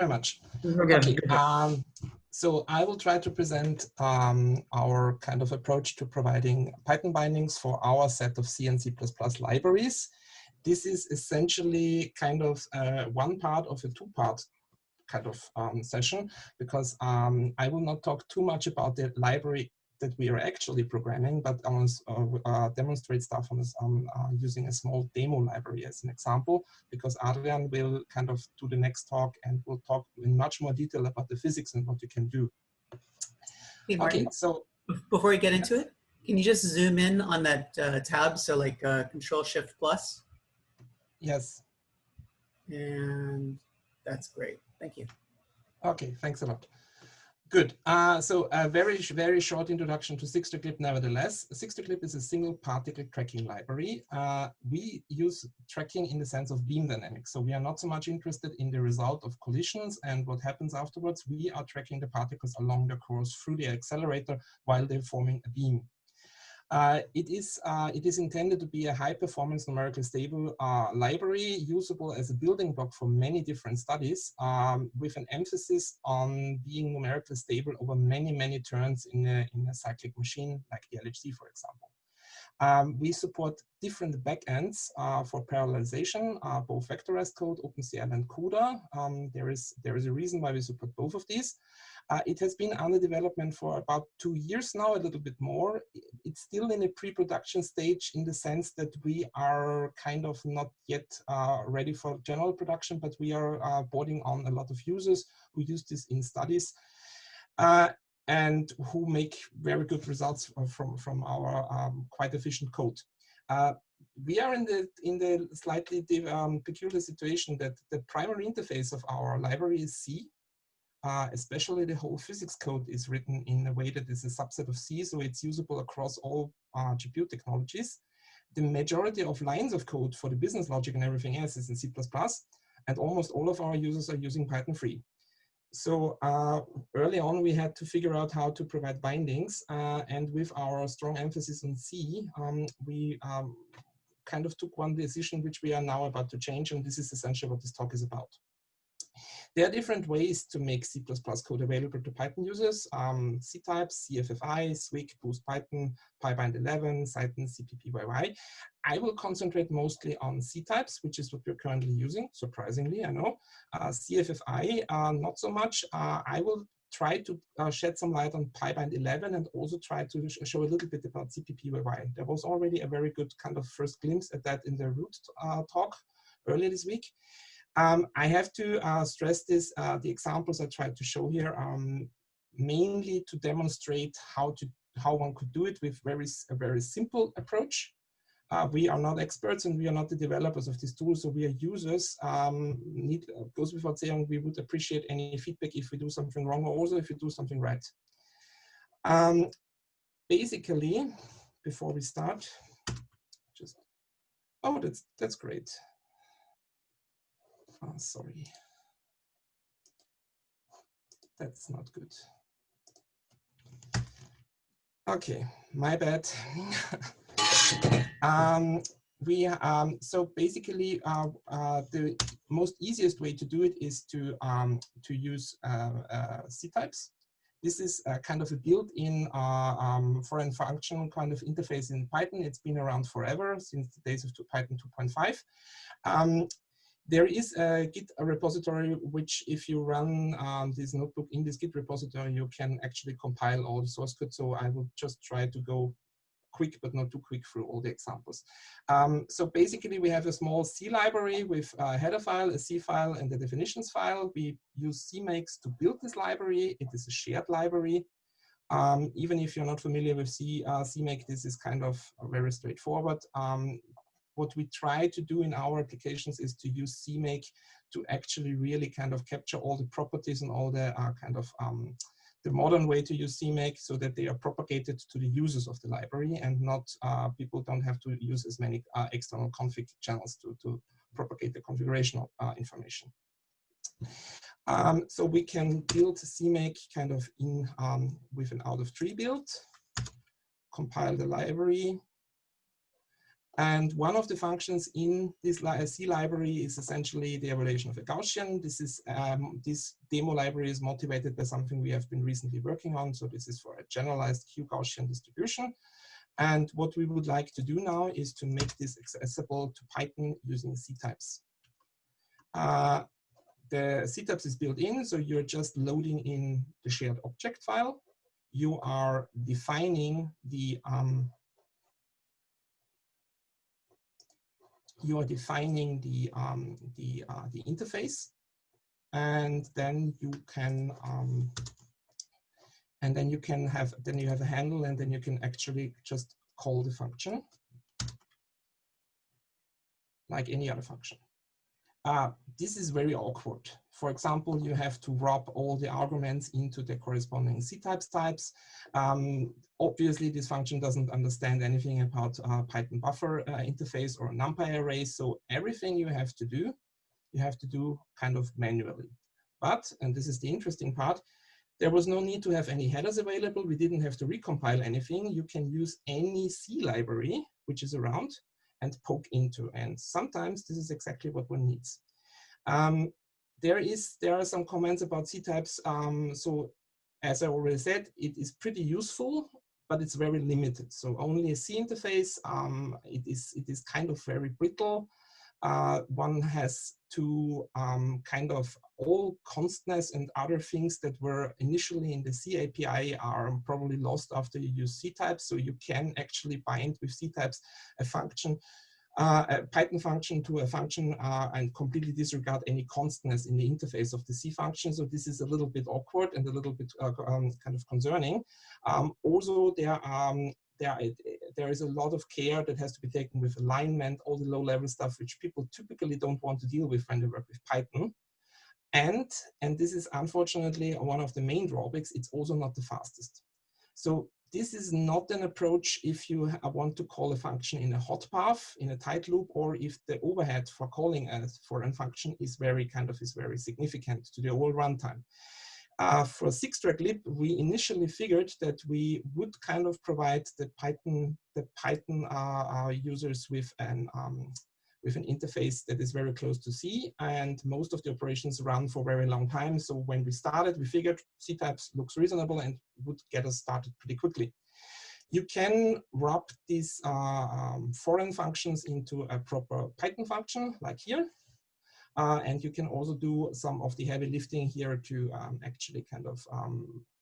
Very much. Okay. So I will try to present our kind of approach to providing Python bindings for our set of C and C++ libraries. This is essentially kind of one part of a two-part kind of session, because I will not talk too much about the library that we are actually programming, but demonstrate stuff on using a small demo library as an example, because Adrian will kind of do the next talk and will talk in much more detail about the physics and what you can do. Hey, Martin, okay, so before we get into it, can you just zoom in on that tab? So like Control-Shift+. Yes. And that's great. Thank you. Okay, thanks a lot. Good. So a very short introduction to SixTrack nevertheless. SixTrack is a single particle tracking library. We use tracking in the sense of beam dynamics. So we are not so much interested in the result of collisions and what happens afterwards. We are tracking the particles along the course through the accelerator while they're forming a beam. It is intended to be a high-performance numerically stable library, usable as a building block for many different studies, with an emphasis on being numerically stable over many turns in a cyclic machine like the LHC, for example. We support different backends for parallelization, both vectorized code, OpenCL, and CUDA. There is a reason why we support both of these. It has been under development for about 2 years now, a little bit more. It's still in a pre-production stage in the sense that we are kind of not yet ready for general production, but we are boarding on a lot of users who use this in studies and who make very good results from our quite efficient code. We are in the slightly peculiar situation that the primary interface of our library is C. Especially the whole physics code is written in a way that is a subset of C, so it's usable across all GPU technologies. The majority of lines of code for the business logic and everything else is in C++, and almost all of our users are using Python 3. So early on, we had to figure out how to provide bindings, and with our strong emphasis on C, we kind of took one decision which we are now about to change, and this is essentially what this talk is about. There are different ways to make C++ code available to Python users: C-types, CFFI, Swig, Boost Python, PyBind 11, Cython, CPPYY. I will concentrate mostly on C-types, which is what we're currently using, surprisingly, I know. CFFI, not so much. I will try to shed some light on PyBind 11 and also try to show a little bit about CPPYY. There was already a very good kind of first glimpse at that in the root talk earlier this week. I have to stress this, the examples I tried to show here mainly to demonstrate how one could do it with a very simple approach. We are not experts and we are not the developers of this tool, so we are users. Goes without saying, we would appreciate any feedback if we do something wrong or also if we do something right. Basically, before we start, that's great. Oh, sorry, that's not good. Okay, my bad. So basically, the most easiest way to do it is to use C-types. This is kind of a built-in foreign function kind of interface in Python. It's been around forever, since the days of Python 2.5. There is a Git repository, which if you run this notebook in this Git repository, you can actually compile all the source code. So I will just try to go quick, but not too quick through all the examples. So basically, we have a small C library with a header file, a C file, and a definitions file. We use CMakes to build this library. It is a shared library. Even if you're not familiar with CMake, this is kind of very straightforward. What we try to do in our applications is to use CMake to actually really kind of capture all the properties and all the kind of the modern way to use CMake, so that they are propagated to the users of the library and not people don't have to use as many external config channels to propagate the configurational information. So we can build CMake kind of in with an out of tree build, compile the library, And one of the functions in this C library is essentially the evaluation of a Gaussian. This is this demo library is motivated by something we have been recently working on. So this is for a generalized Q Gaussian distribution. And what we would like to do now is to make this accessible to Python using C types. The C types is built in, so you're just loading in the shared object file. You are defining the interface, and then you have a handle, and then you can actually just call the function like any other function. This is very awkward. For example, you have to wrap all the arguments into the corresponding C types. Obviously, this function doesn't understand anything about Python buffer interface or NumPy array. So everything you have to do kind of manually. But, and this is the interesting part, there was no need to have any headers available. We didn't have to recompile anything. You can use any C library which is around and poke into. And sometimes this is exactly what one needs. There are some comments about C types. So as I already said, it is pretty useful, but it's very limited. So only a C interface. It is kind of very brittle. One has to kind of all constness and other things that were initially in the C API are probably lost after you use C types. So you can actually bind with C types a function, a Python function to a function and completely disregard any constness in the interface of the C function. So this is a little bit awkward and a little bit kind of concerning. Also, there is a lot of care that has to be taken with alignment, all the low-level stuff, which people typically don't want to deal with when they work with Python. And this is unfortunately one of the main drawbacks, it's also not the fastest. So this is not an approach if you want to call a function in a hot path, in a tight loop, or if the overhead for calling a foreign function is very significant to the whole runtime. For SixTrack lib, we initially figured that we would kind of provide the Python users with an interface that is very close to C, and most of the operations run for a very long time. So when we started, we figured C types looks reasonable and would get us started pretty quickly. You can wrap these foreign functions into a proper Python function, like here. And you can also do some of the heavy lifting here to actually kind of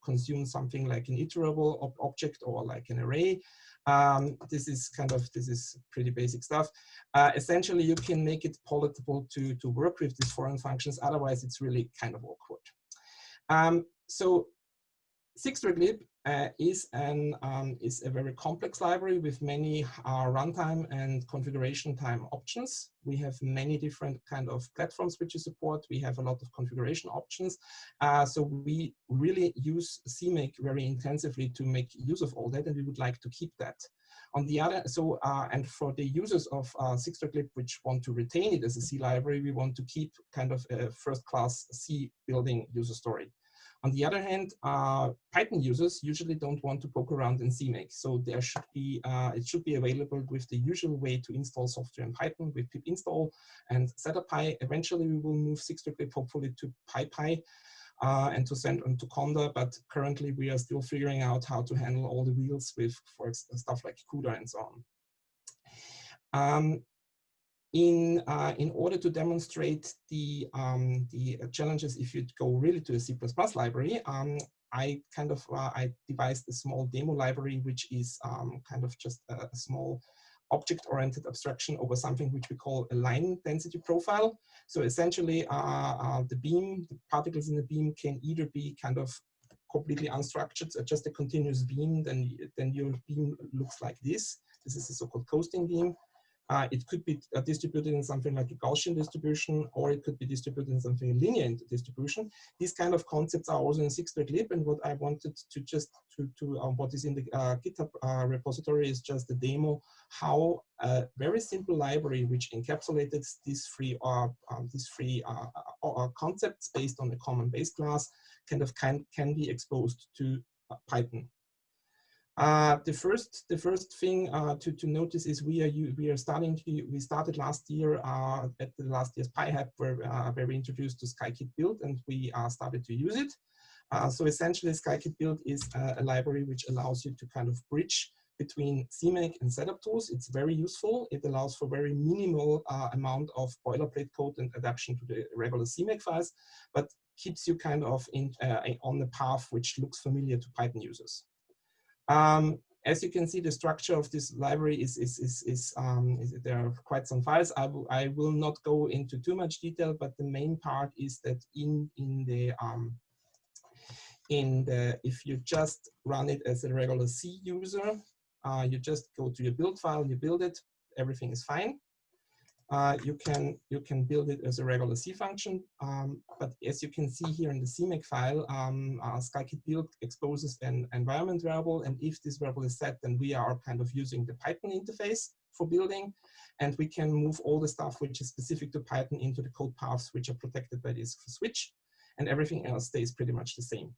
consume something like an iterable object or like an array. This is pretty basic stuff. Essentially, you can make it palatable to work with these foreign functions. Otherwise, it's really kind of awkward. So SixTrack lib is a very complex library with many runtime and configuration time options. We have many different kind of platforms which you support. We have a lot of configuration options. So we really use CMake very intensively to make use of all that, and we would like to keep that. On the other, and for the users of SixTrack lib which want to retain it as a C library, we want to keep kind of a first-class C building user story. On the other hand, Python users usually don't want to poke around in CMake. So there should be, it should be available with the usual way to install software in Python with pip install and setup.py. Eventually, we will move SixTrack lib hopefully to PyPy and to send on to Conda. But currently, we are still figuring out how to handle all the wheels with for stuff like CUDA and so on. In order to demonstrate the challenges if you go really to a C++ library, I devised a small demo library which is kind of just a small object-oriented abstraction over something which we call a line density profile. So essentially, the particles in the beam can either be kind of completely unstructured, just a continuous beam, then your beam looks like this. This is a so-called coasting beam. It could be distributed in something like a Gaussian distribution, or it could be distributed in something linear distribution. These kind of concepts are also in SixTrack lib, and what I wanted to just what is in the GitHub repository is just a demo how a very simple library which encapsulated these three concepts based on a common base class can be exposed to Python. The first thing to notice is we started last year at the last year's PyHEP where we introduced the Skykit build, and we started to use it. So essentially, Skykit build is a library which allows you to kind of bridge between CMake and setup tools. It's very useful. It allows for very minimal amount of boilerplate code and adaptation to the regular CMake files, but keeps you kind of on the path which looks familiar to Python users. As you can see, the structure of this library there are quite some files. I will not go into too much detail, but the main part is that if you just run it as a regular C user, you just go to your build file, you build it, everything is fine. You can build it as a regular C function, but as you can see here in the CMake file, Skykit build exposes an environment variable, and if this variable is set, then we are kind of using the Python interface for building, and we can move all the stuff which is specific to Python into the code paths which are protected by this switch, and everything else stays pretty much the same.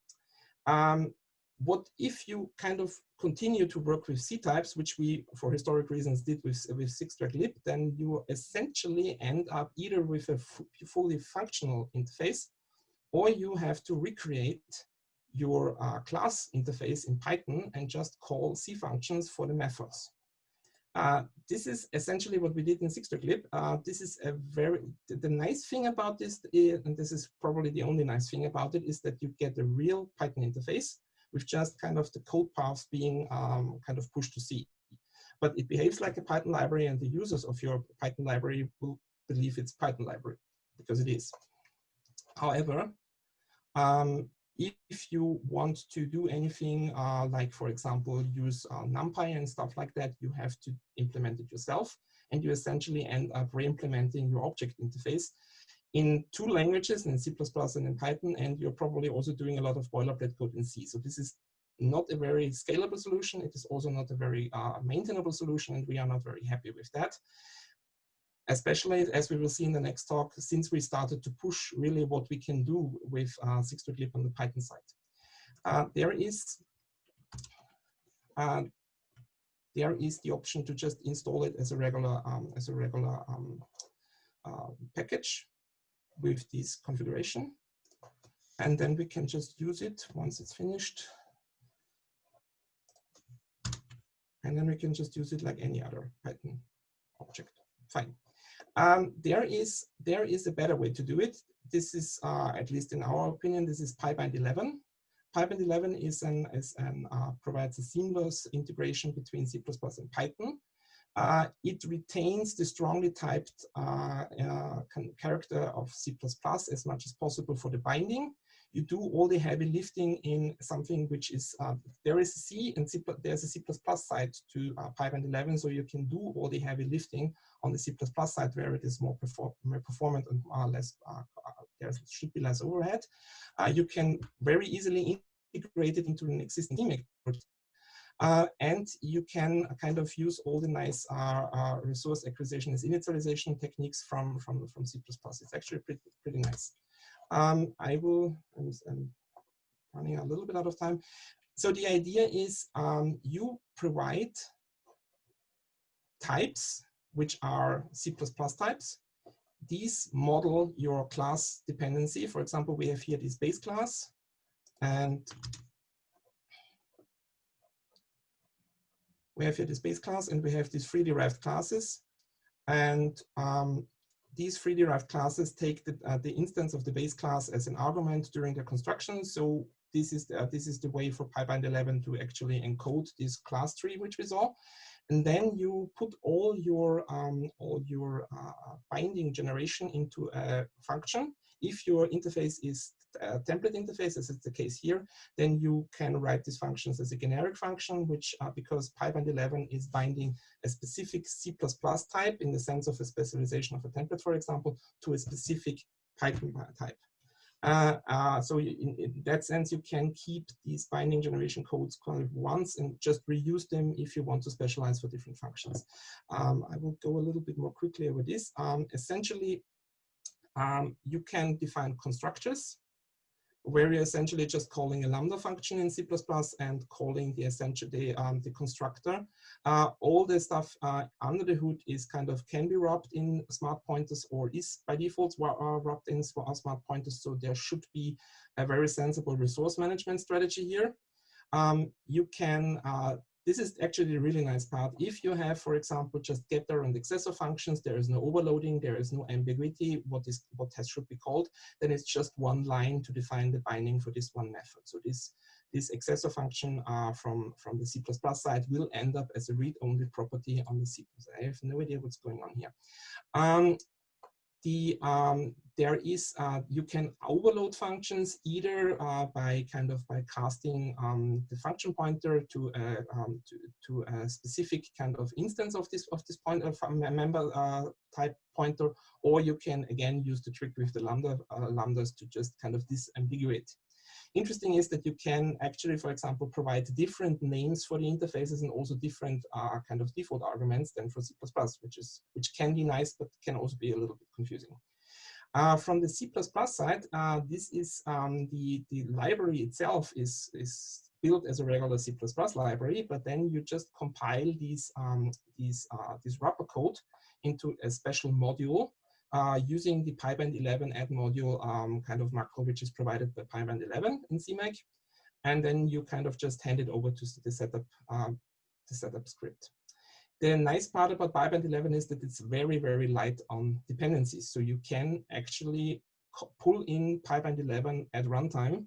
What if you kind of continue to work with C types, which we, for historic reasons, did with SixTrack lib, then you essentially end up either with a fully functional interface, or you have to recreate your class interface in Python and just call C functions for the methods. This is essentially what we did in SixTrack lib. This is the nice thing about this, and this is probably the only nice thing about it, is that you get a real Python interface with just kind of the code paths being kind of pushed to C. But it behaves like a Python library, and the users of your Python library will believe it's Python library, because it is. However, if you want to do anything like, for example, use NumPy and stuff like that, you have to implement it yourself, and you essentially end up re-implementing your object interface in 2 languages, in C++ and in Python, and you're probably also doing a lot of boilerplate code in C. So this is not a very scalable solution. It is also not a very maintainable solution, and we are not very happy with that. Especially, as we will see in the next talk, since we started to push really what we can do with SixTrack lib on the Python side. There is the option to just install it as a regular package with this configuration, and then we can just use it once it's finished, and then we can just use it like any other Python object. Fine. There is a better way to do it. This is, at least in our opinion, this is PyBind 11. PyBind 11 provides a seamless integration between C++ and Python. It retains the strongly typed character of C++ as much as possible for the binding. You do all the heavy lifting in something which is, there is C and there's a C++ side to PyBind 11, so you can do all the heavy lifting on the C++ side where it is more performant and less, there should be less overhead. You can very easily integrate it into an existing CMake project. And you can kind of use all the nice resource acquisition as initialization techniques from C++. It's actually pretty nice. I'm running a little bit out of time. So the idea is you provide types which are C++ types. These model your class dependency. For example, we have here this base class, and we have here this base class, and we have these free derived classes. And these free derived classes take the instance of the base class as an argument during the construction. So this is the way for PyBind 11 to actually encode this class tree which we saw. And then you put all your binding generation into a function. If your interface is a template interface, as is the case here, then you can write these functions as a generic function, which because PyBind 11 is binding a specific C++ type in the sense of a specialization of a template, for example, to a specific Python type. So in that sense, you can keep these binding generation codes kind of once and just reuse them if you want to specialize for different functions. I will go a little bit more quickly over this. Essentially, you can define constructors. where you're essentially just calling a lambda function in C++ and calling the constructor. All the stuff under the hood is kind of can be wrapped in smart pointers or is by default wrapped in smart pointers. So there should be a very sensible resource management strategy here. You can, this is actually a really nice part. If you have, for example, just getter and accessor functions, there is no overloading, there is no ambiguity, what should be called, then it's just one line to define the binding for this one method. So this accessor function from the C++ side will end up as a read-only property on the C++. I have no idea what's going on here. You can overload functions either by casting the function pointer to a specific kind of instance of this pointer member type pointer, or you can again use the trick with the lambdas to just kind of disambiguate. Interesting is that you can actually, for example, provide different names for the interfaces and also different kind of default arguments than for C++, which can be nice, but can also be a little bit confusing. From the C++ side, this is the library itself is built as a regular C++ library, but then you just compile this wrapper code into a special module using the PyBand 11 add module kind of macro, which is provided by PyBand 11 in CMake. And then you kind of just hand it over to the setup script. The nice part about PyBand 11 is that it's very, very light on dependencies. So you can actually pull in PyBand 11 at runtime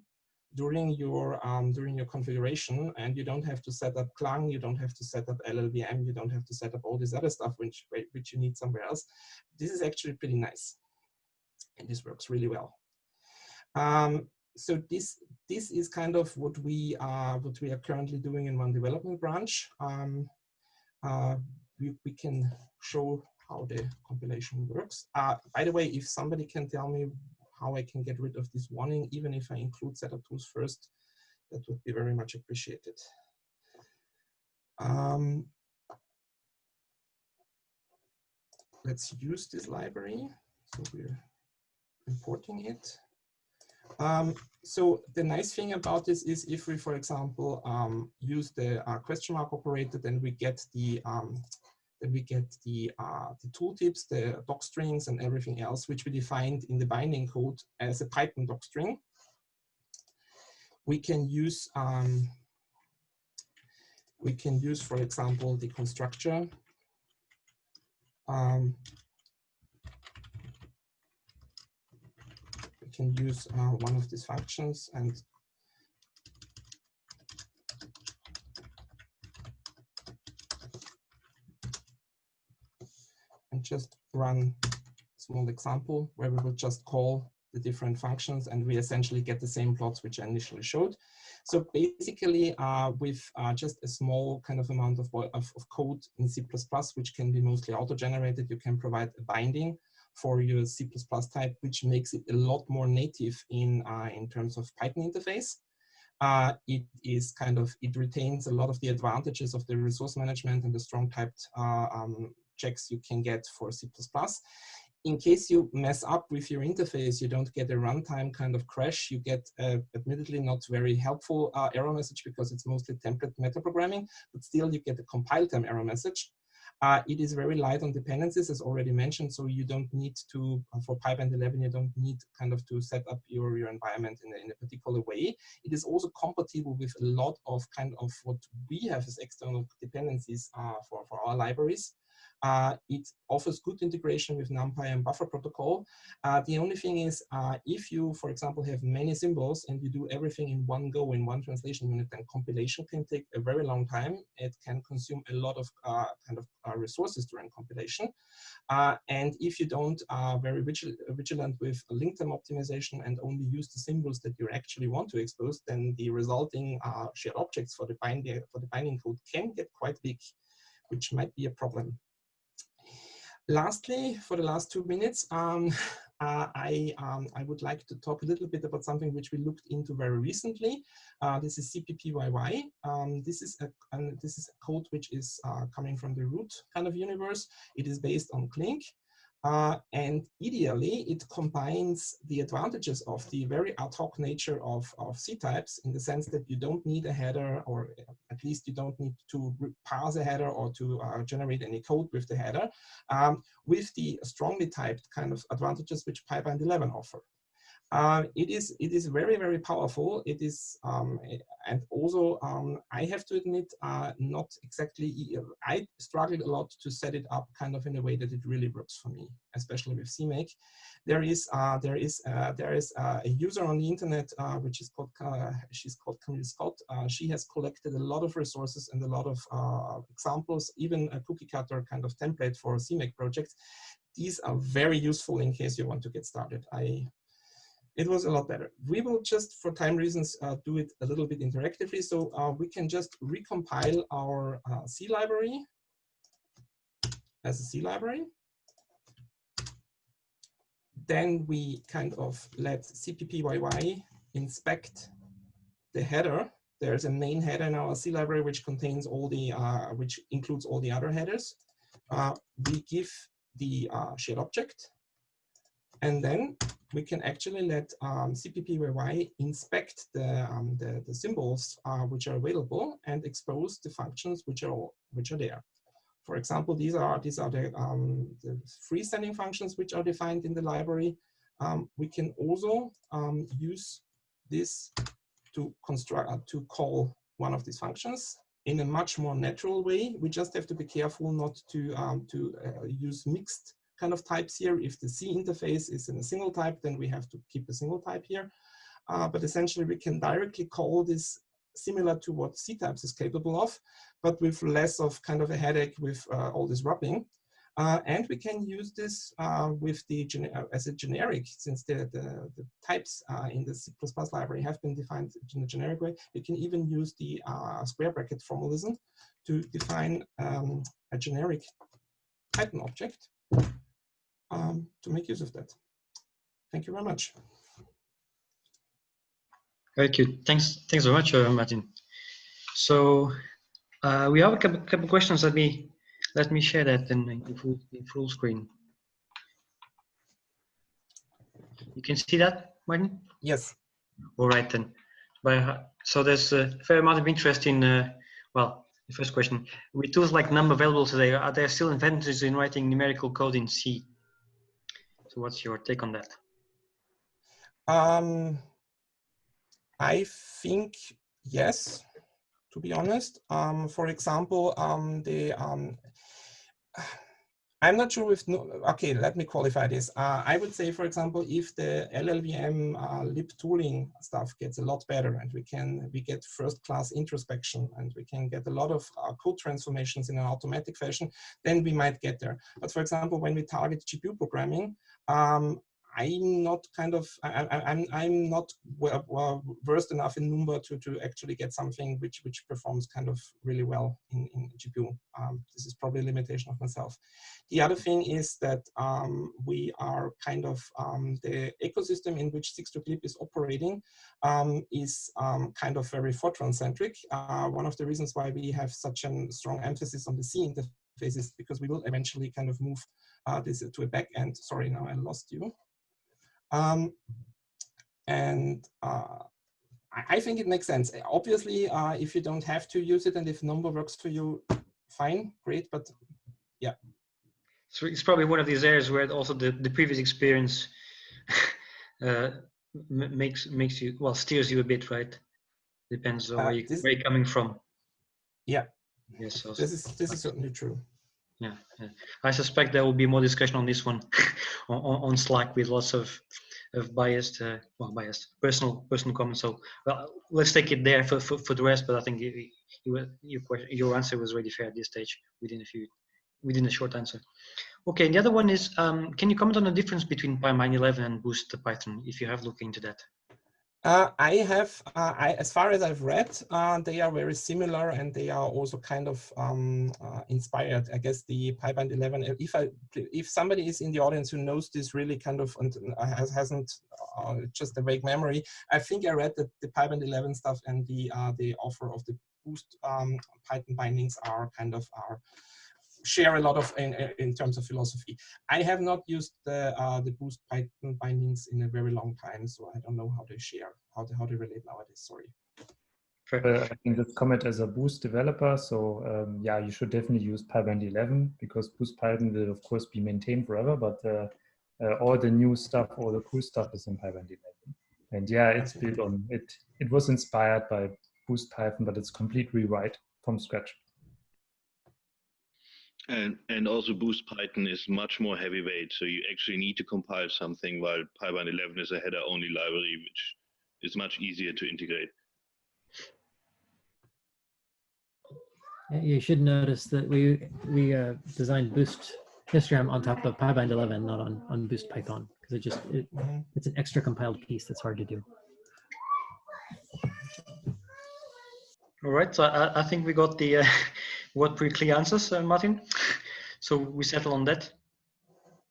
during your configuration, and you don't have to set up Clang, you don't have to set up LLVM, you don't have to set up all this other stuff which you need somewhere else. This is actually pretty nice, and this works really well. So this is kind of what we are currently doing in one development branch. We can show how the compilation works. By the way, if somebody can tell me how I can get rid of this warning, even if I include setup tools first, that would be very much appreciated. Let's use this library. So we're importing it. So the nice thing about this is if we, for example, use the question mark operator, then we get the tooltips, the docstrings, and everything else, which we defined in the binding code as a Python docstring. We can use, for example, the constructor. We can use one of these functions and just run a small example where we will just call the different functions and we essentially get the same plots which I initially showed. So basically with just a small kind of amount of code in C++, which can be mostly auto-generated, you can provide a binding for your C++ type, which makes it a lot more native in terms of Python interface. It retains a lot of the advantages of the resource management and the strong typed checks you can get for C++. In case you mess up with your interface, you don't get a runtime kind of crash. You get admittedly not very helpful error message because it's mostly template metaprogramming, but still you get a compile time error message. It is very light on dependencies, as already mentioned, so you don't need to, for PyBand 11, you don't need kind of to set up your environment in a particular way. It is also compatible with a lot of kind of what we have as external dependencies for our libraries. It offers good integration with NumPy and buffer protocol. The only thing is, if you, for example, have many symbols and you do everything in one go, in one translation unit, then compilation can take a very long time. It can consume a lot of resources during compilation. And if you don't very vigilant with link time optimization and only use the symbols that you actually want to expose, then the resulting shared objects for the binding code can get quite big, which might be a problem. Lastly, for the last 2 minutes, I would like to talk a little bit about something which we looked into very recently. This is CPPYY. This is a code which is coming from the root kind of universe. It is based on Clink. And ideally, it combines the advantages of the very ad hoc nature of C-types in the sense that you don't need a header, or at least you don't need to parse a header or to generate any code with the header, with the strongly typed kind of advantages which PyBind 11 offer. It is very, very powerful. It is, and also I have to admit, not exactly. I struggled a lot to set it up kind of in a way that it really works for me, especially with CMake. There is a user on the internet which is called she's called Camille Scott. She has collected a lot of resources and a lot of examples, even a cookie cutter kind of template for CMake projects. These are very useful in case you want to get started. It was a lot better. We will just, for time reasons, do it a little bit interactively. So we can just recompile our C library as a C library. Then we kind of let cppyy inspect the header. There's a main header in our C library which contains all the, which includes all the other headers. We give the shared object, and then we can actually let cppyy inspect the symbols which are available and expose the functions which are there. For example, these are the freestanding functions which are defined in the library. We can also use this to construct to call one of these functions in a much more natural way. We just have to be careful not to use mixed kind of types here. If the C interface is in a single type, then we have to keep a single type here. But essentially, we can directly call this similar to what C types is capable of, but with less of kind of a headache with all this wrapping. And we can use this with the as a generic, since the types in the C++ library have been defined in a generic way. We can even use the square bracket formalism to define a generic Python object to make use of that. Thank you very much. Very good. Thanks very much, Martin. So we have a couple questions. Let me share that in full screen. You can see that, Martin? Yes. All right then. So there's a fair amount of interest in, well, the first question. With tools like Num available today, are there still inventors in writing numerical code in C? So what's your take on that? I think yes, to be honest. For example, I'm not sure if, okay, let me qualify this. I would say, for example, if the LLVM lib tooling stuff gets a lot better and we get first-class introspection and we can get a lot of code transformations in an automatic fashion, then we might get there. But for example, when we target GPU programming, I'm not I'm not versed enough in Number to actually get something which performs kind of really well in GPU. This is probably a limitation of myself. The other thing is that we are kind of, the ecosystem in which SixTrack is operating is kind of very Fortran-centric. One of the reasons why we have such a strong emphasis on the C interface is because we will eventually kind of move this to a back end. Sorry, now I lost you. I think it makes sense. Obviously, if you don't have to use it and if Number works for you, fine, great, but yeah. So it's probably one of these areas where also the previous experience makes you, well, steers you a bit, right? Depends on where you're coming from. Yeah, yes, so this is certainly true. Yeah, I suspect there will be more discussion on this one on Slack with lots of biased, personal comments. So, well, let's take it there for the rest. But I think your answer was really fair at this stage within a short answer. Okay, the other one is, can you comment on the difference between PyBind 11 and Boost Python if you have looked into that? I have, as far as I've read, they are very similar and they are also kind of inspired. I guess the PyBind 11, if somebody is in the audience who knows this really kind of and hasn't just a vague memory, I think I read that the PyBind 11 stuff and the offer of the Boost Python bindings are kind of share a lot of in terms of philosophy. I have not used the Boost Python bindings in a very long time, so I don't know how they share, how they relate nowadays. Sorry. I can just comment as a Boost developer. So yeah, you should definitely use PyBind 11 because Boost Python will of course be maintained forever, but all the new stuff, all the cool stuff is in PyBind 11. And yeah, it's built on it. It was inspired by Boost Python, but it's complete rewrite from scratch. And also Boost Python is much more heavyweight, so you actually need to compile something, while PyBind 11 is a header-only library, which is much easier to integrate. You should notice that we designed Boost histogram on top of PyBind 11, not on Boost Python, because it's an extra compiled piece that's hard to do. All right, so I think we got the pretty clear answers, Martin. So we settle on that.